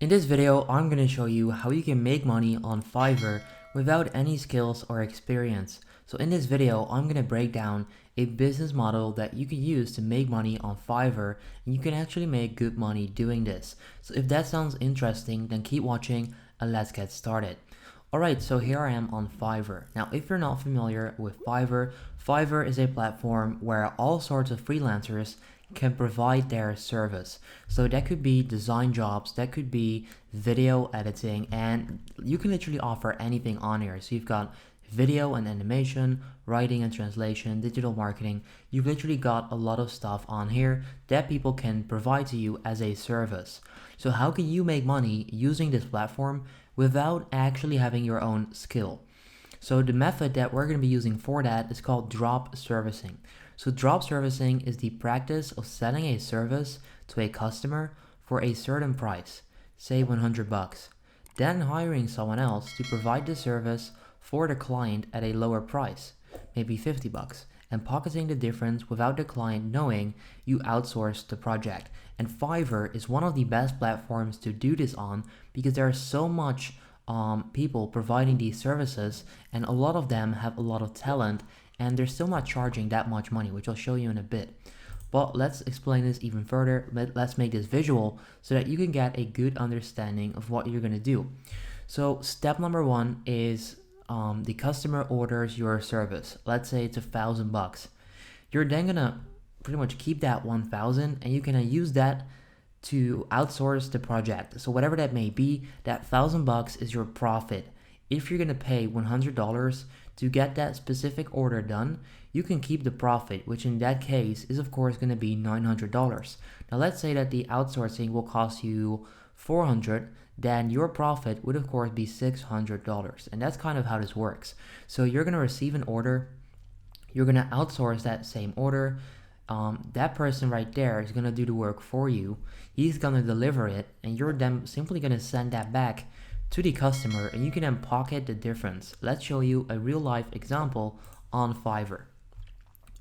In this video, I'm going to show you how you can make money on Fiverr without any skills or experience. So in this video, I'm going to break down a business model that you can use to make money on Fiverr, and you can actually make good money doing this. So if that sounds interesting, then keep watching and let's get started. Alright, so here I am on Fiverr. Now, if you're not familiar with Fiverr, Fiverr is a platform where all sorts of freelancers can provide their service. So that could be design jobs, that could be video editing, and you can literally offer anything on here. So you've got video and animation, writing and translation, digital marketing. You've literally got a lot of stuff on here that people can provide to you as a service. So how can you make money using this platform without actually having your own skill? So the method that we're going to be using for that is called drop servicing. So drop servicing is the practice of selling a service to a customer for a certain price, say 100 bucks, then hiring someone else to provide the service for the client at a lower price, maybe 50 bucks, and pocketing the difference without the client knowing you outsourced the project. And Fiverr is one of the best platforms to do this on because there are so much people providing these services, and a lot of them have a lot of talent, and they're still not charging that much money, which I'll show you in a bit. But let's explain this even further. Let's make this visual so that you can get a good understanding of what you're gonna do. So step number one is the customer orders your service. Let's say it's 1,000 bucks. You're then gonna pretty much keep that 1,000, and you can use that to outsource the project. So whatever that may be, that 1,000 bucks is your profit. If you're gonna pay $100 to get that specific order done, you can keep the profit, which in that case is of course gonna be $900. Now let's say that the outsourcing will cost you $400, then your profit would of course be $600. And that's kind of how this works. So you're gonna receive an order, you're gonna outsource that same order. That person right there is gonna do the work for you. He's gonna deliver it, and you're then simply gonna send that back to the customer, and you can then pocket the difference. Let's show you a real life example on Fiverr.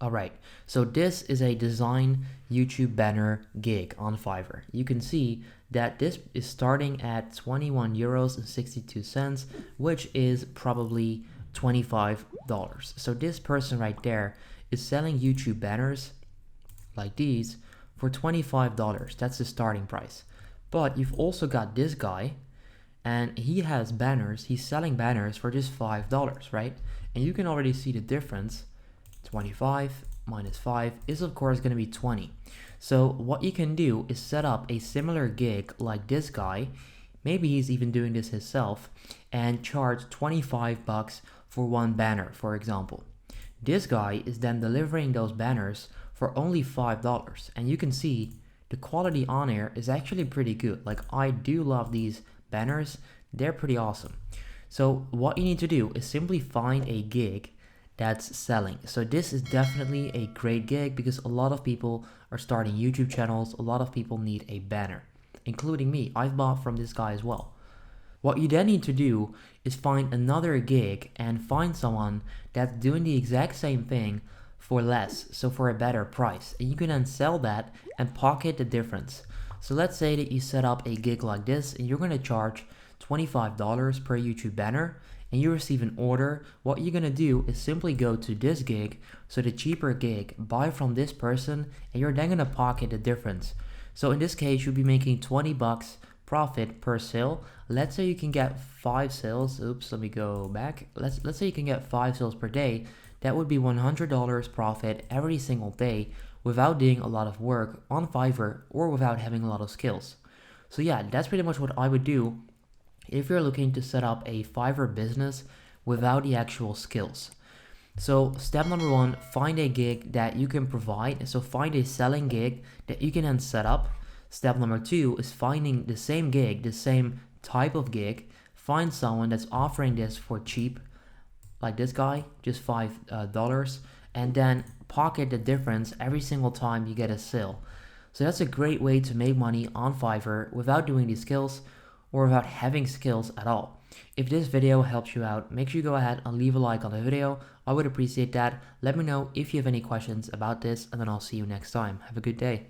Alright, so this is a design YouTube banner gig on Fiverr. You can see that this is starting at 21 euros and 62 cents, which is probably $25. So this person right there is selling YouTube banners like these for $25. That's the starting price. But you've also got this guy, and he has banners. He's selling banners for just $5, right? And you can already see the difference. 25 minus 5 is of course going to be 20. So what you can do is set up a similar gig like this guy. Maybe he's even doing this himself, and charge 25 bucks for one banner, for example. This guy is then delivering those banners for only $5, and you can see the quality on here is actually pretty good. Like, I do love these banners, they're pretty awesome. So what you need to do is simply find a gig that's selling. So this is definitely a great gig because a lot of people are starting YouTube channels, a lot of people need a banner, including me. I've bought from this guy as well. What you then need to do is find another gig and find someone that's doing the exact same thing for less, so for a better price, and you can then sell that and pocket the difference. So let's say that you set up a gig like this, and you're going to charge $25 per YouTube banner, and you receive an order. What you're going to do is simply go to this gig, so the cheaper gig, buy from this person, and you're then going to pocket the difference. So in this case, you'll be making 20 bucks profit per sale. Let's say you can get 5 sales. Oops, let me go back. Let's say you can get 5 sales per day. That would be $100 profit every single day without doing a lot of work on Fiverr or without having a lot of skills. So yeah, that's pretty much what I would do if you're looking to set up a Fiverr business without the actual skills. So step number one, find a gig that you can provide. So find a selling gig that you can then set up. Step number two is finding the same gig, the same type of gig. Find someone that's offering this for cheap, like this guy, just $5, and then pocket the difference every single time you get a sale. So that's a great way to make money on Fiverr without doing these skills or without having skills at all. If this video helps you out, make sure you go ahead and leave a like on the video. I would appreciate that. Let me know if you have any questions about this, and then I'll see you next time. Have a good day.